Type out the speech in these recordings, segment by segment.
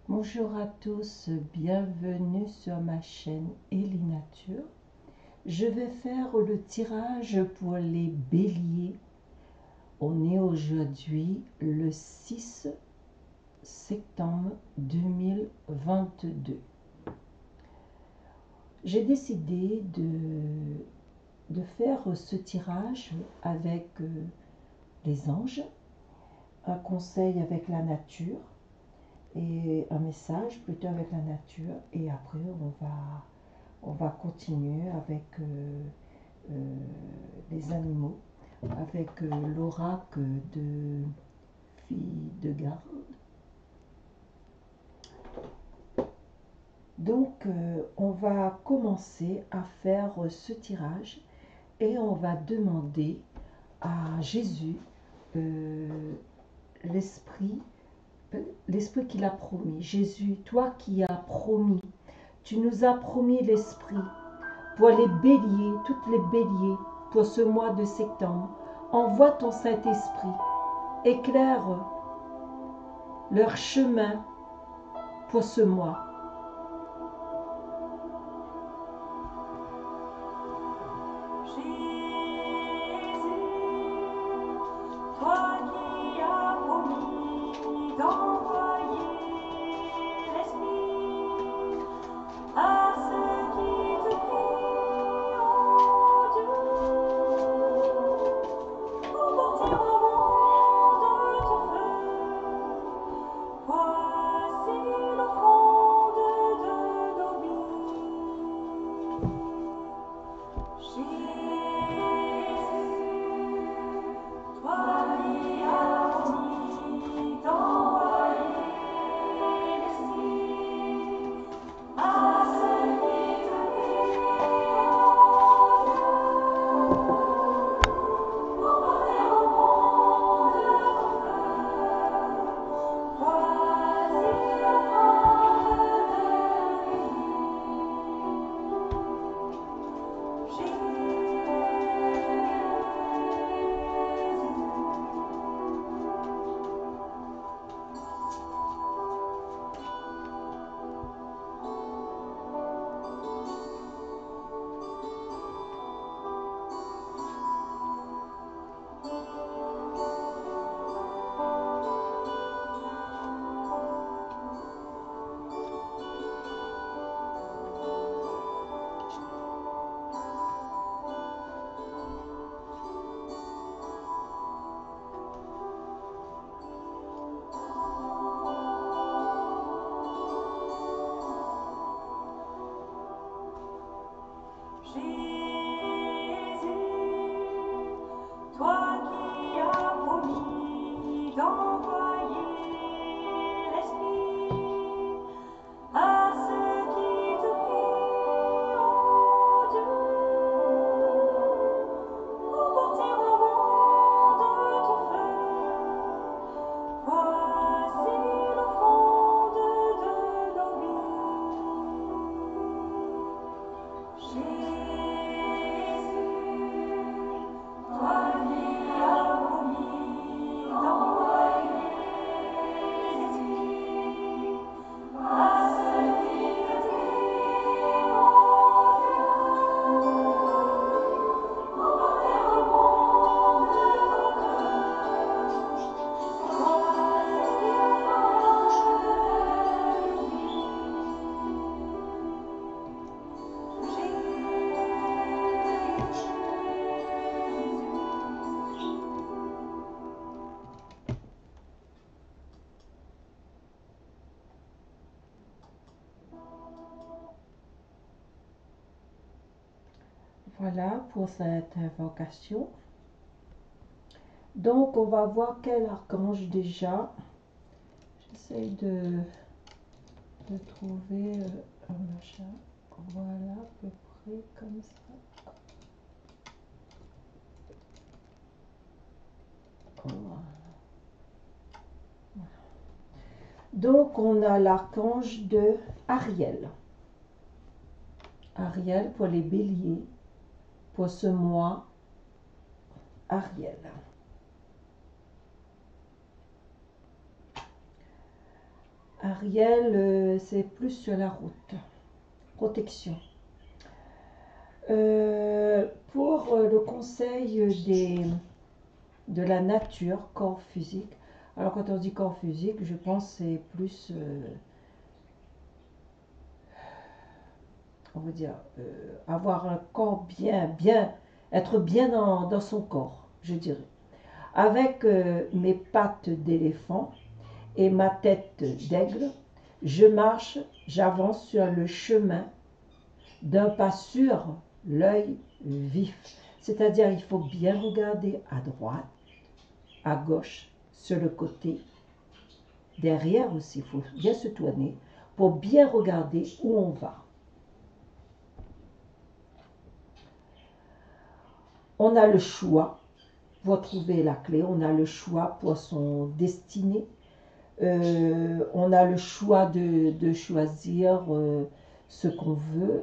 Bonjour à tous, bienvenue sur ma chaîne Ellie Nature. Je vais faire le tirage pour les béliers. On est aujourd'hui le 6 septembre 2022. J'ai décidé de faire ce tirage avec les anges, un conseil avec la nature et un message plutôt avec la nature, et après on va continuer avec les animaux, avec l'oracle de fille de garde. Donc on va commencer à faire ce tirage et on va demander à Jésus l'esprit qu'il a promis. Jésus, toi qui as promis, tu nous as promis l'esprit pour les béliers, toutes les béliers, pour ce mois de septembre. Envoie ton Saint-Esprit, éclaire leur chemin pour ce mois. Voilà pour cette invocation. Donc on va voir quel archange déjà. J'essaye de trouver un machin. Voilà, à peu près comme ça. Voilà. Donc on a l'archange de Ariel. Ariel pour les béliers. Pour ce mois, Ariel. Ariel, c'est plus sur la route. Protection. Pour le conseil de la nature, corps physique. Alors quand on dit corps physique, je pense que c'est plus, on va dire, avoir un corps être bien dans son corps, je dirais. Avec mes pattes d'éléphant et ma tête d'aigle, je marche, j'avance sur le chemin d'un pas sûr, l'œil vif. C'est-à-dire, il faut bien regarder à droite, à gauche, sur le côté, derrière aussi, il faut bien se tourner pour bien regarder où on va. On a le choix, pour trouver la clé, on a le choix pour son destiné. On a le choix de choisir ce qu'on veut.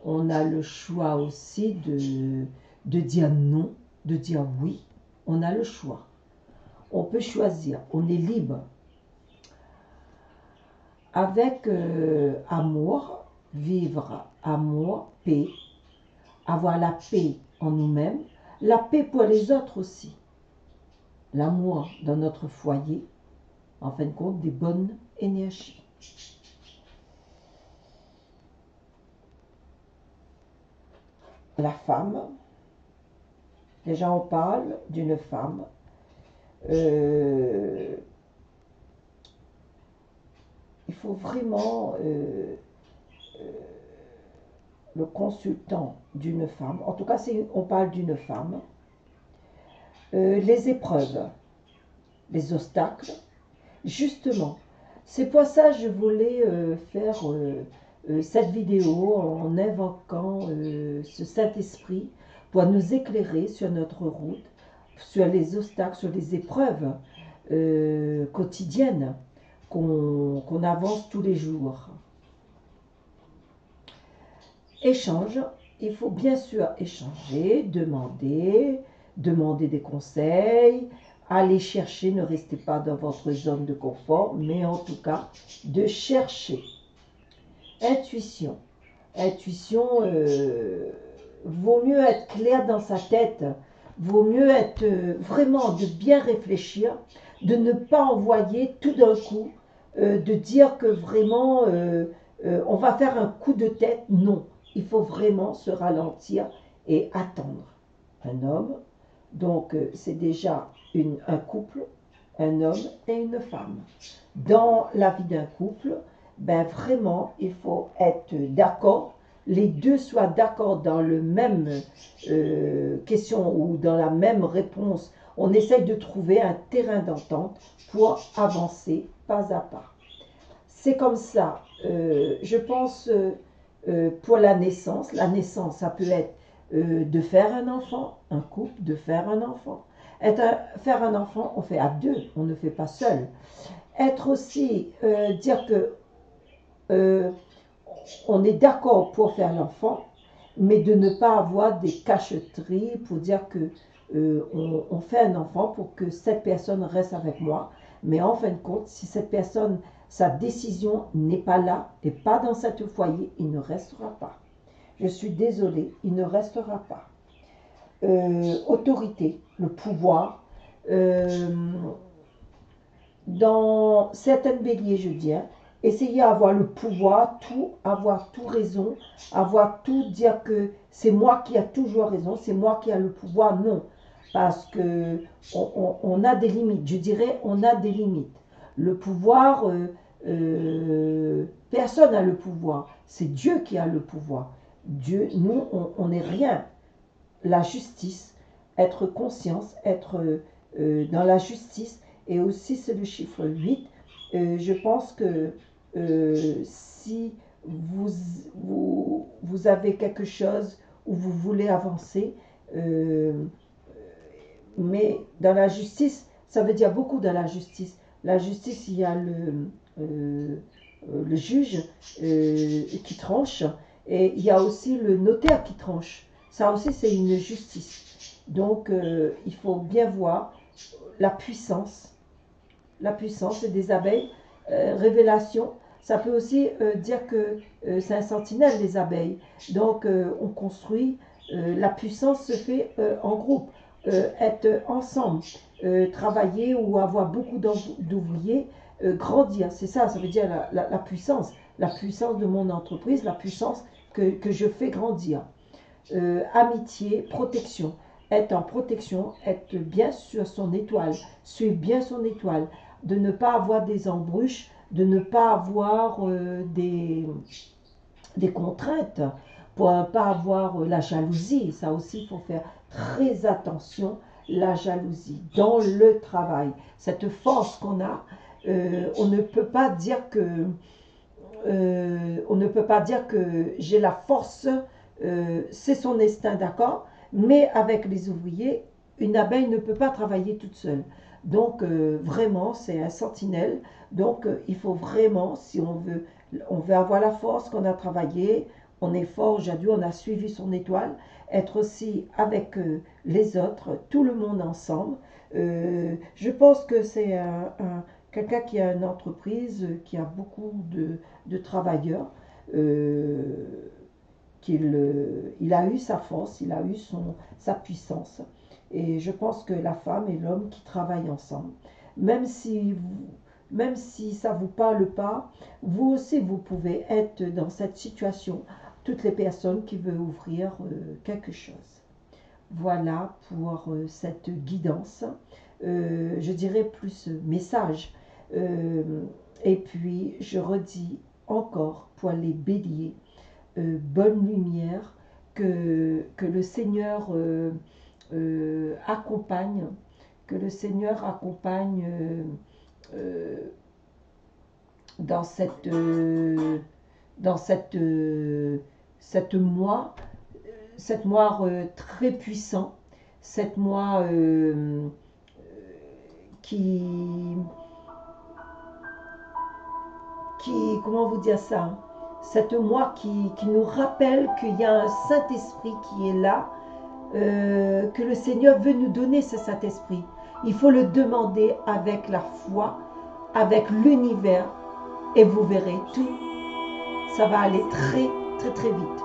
On a le choix aussi de dire non, de dire oui. On a le choix. On peut choisir, on est libre. Avec amour, vivre amour, paix, avoir la paix en nous-mêmes, la paix pour les autres aussi. L'amour dans notre foyer, en fin de compte, des bonnes énergies. La femme, déjà on parle d'une femme. Il faut vraiment le consultant d'une femme, en tout cas on parle d'une femme, les épreuves, les obstacles, justement. C'est pour ça que je voulais faire cette vidéo en invoquant ce Saint-Esprit pour nous éclairer sur notre route, sur les obstacles, sur les épreuves quotidiennes qu'on avance tous les jours. Échange, il faut bien sûr échanger, demander des conseils, aller chercher, ne restez pas dans votre zone de confort, mais en tout cas, de chercher. Intuition. Intuition, vaut mieux être clair dans sa tête, vaut mieux être vraiment de bien réfléchir, de ne pas envoyer tout d'un coup, de dire que vraiment on va faire un coup de tête. Non, il faut vraiment se ralentir et attendre. Un homme, donc c'est déjà un couple, un homme et une femme. Dans la vie d'un couple, ben vraiment, il faut être d'accord, les deux soient d'accord dans le même question ou dans la même réponse. On essaye de trouver un terrain d'entente pour avancer pas à pas. C'est comme ça, je pense, pour la naissance, ça peut être de faire un enfant, un couple, de faire un enfant. Faire un enfant, on fait à deux, on ne fait pas seul. Être aussi, dire que on est d'accord pour faire l'enfant, mais de ne pas avoir des cacheteries pour dire que on fait un enfant pour que cette personne reste avec moi. Mais en fin de compte, si cette personne, sa décision n'est pas là et pas dans cet foyer, il ne restera pas. Je suis désolée, il ne restera pas. Autorité, le pouvoir. Dans certaines béliers, je dis, essayez d'avoir le pouvoir, avoir tout raison, avoir tout, dire que c'est moi qui a toujours raison, c'est moi qui a le pouvoir. Non, parce que on a des limites. Je dirais, on a des limites. Le pouvoir, personne n'a le pouvoir. C'est Dieu qui a le pouvoir. Dieu, nous, on n'est rien. La justice, être conscience, être dans la justice, et aussi c'est le chiffre 8. Je pense que si vous avez quelque chose où vous voulez avancer, mais dans la justice, ça veut dire beaucoup dans la justice. La justice, il y a le juge qui tranche, et il y a aussi le notaire qui tranche. Ça aussi, c'est une justice. Donc, il faut bien voir la puissance des abeilles. révélation, ça peut aussi dire que c'est un sentinelle, les abeilles. Donc, on construit, la puissance se fait en groupe, être ensemble, travailler ou avoir beaucoup d'ouvriers, grandir. C'est ça, ça veut dire la puissance de mon entreprise, la puissance que je fais grandir. Amitié, protection. Être en protection, être bien sur son étoile, suivre bien son étoile, de ne pas avoir des embûches, de ne pas avoir des contraintes, pour ne pas avoir la jalousie. Ça aussi, il faut faire très attention, la jalousie dans le travail. Cette force qu'on a, on ne peut pas dire que on ne peut pas dire que j'ai la force, c'est son instinct, d'accord, mais avec les ouvriers, une abeille ne peut pas travailler toute seule. Donc, vraiment, c'est un sentinelle. Donc, il faut vraiment, si on veut avoir la force qu'on a travaillé, on est fort aujourd'hui, on a suivi son étoile, être aussi avec les autres, tout le monde ensemble. Je pense que c'est quelqu'un qui a une entreprise, qui a beaucoup de travailleurs, il a eu sa force, il a eu sa puissance. Et je pense que la femme et l'homme qui travaillent ensemble, même si, même si ça ne vous parle pas, vous aussi vous pouvez être dans cette situation, toutes les personnes qui veulent ouvrir quelque chose. Voilà pour cette guidance. Je dirais plus message. Euh, et puis, je redis encore pour les béliers, bonne lumière, que le Seigneur accompagne, que le Seigneur accompagne dans cette mois, très puissant, cette mois qui, comment vous dire ça, cette moi qui nous rappelle qu'il y a un Saint-Esprit qui est là, que le Seigneur veut nous donner ce Saint-Esprit. Il faut le demander avec la foi, avec l'univers, et vous verrez tout, ça va aller très très très vite.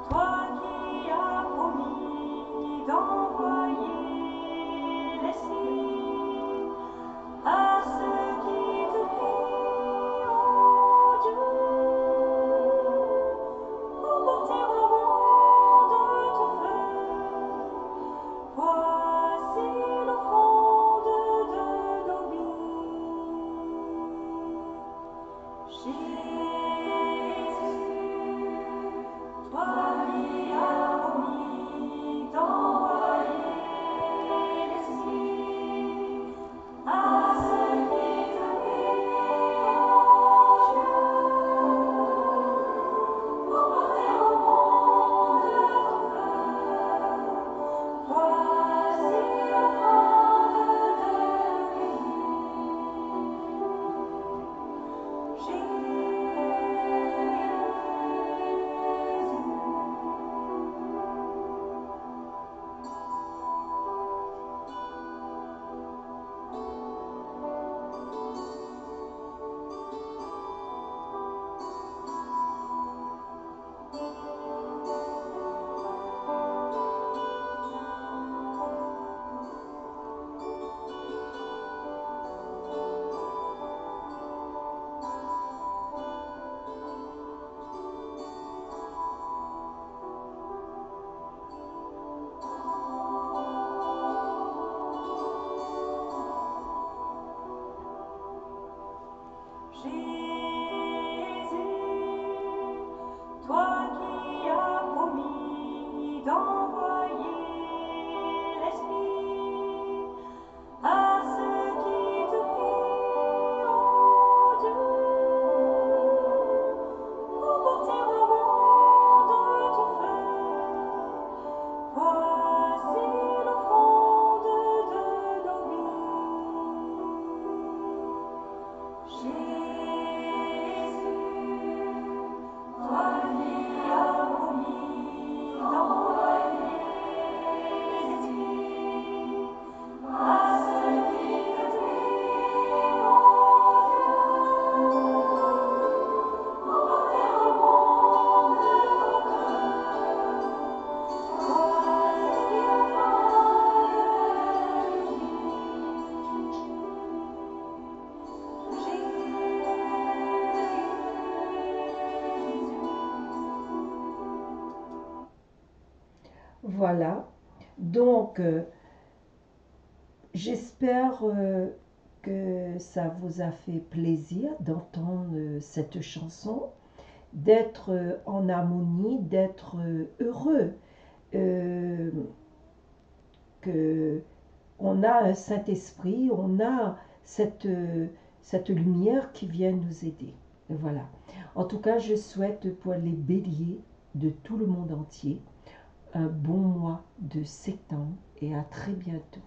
Toi qui as promis d'envoyer les signes à ceux qui te prient, ô Dieu, pour porter au monde ton feu. Voici l'offrande de nos vies. Jésus, toi qui as promis d'envoyer l'Esprit à ceux qui te prient, ô Dieu, pour porter au monde ton feu. Voici l'offrande de Jésus. Jésus, toi qui as promis d'envoyer l'Esprit à ceux qui te prient, ô Dieu, pour porter au monde ton feu. Voici l'offrande de nos vies. Jésus. Voilà. Donc, j'espère que ça vous a fait plaisir d'entendre cette chanson, d'être en harmonie, d'être heureux, que on a un Saint-Esprit, on a cette lumière qui vient nous aider. Voilà. En tout cas, je souhaite pour les béliers de tout le monde entier un bon mois de septembre et à très bientôt.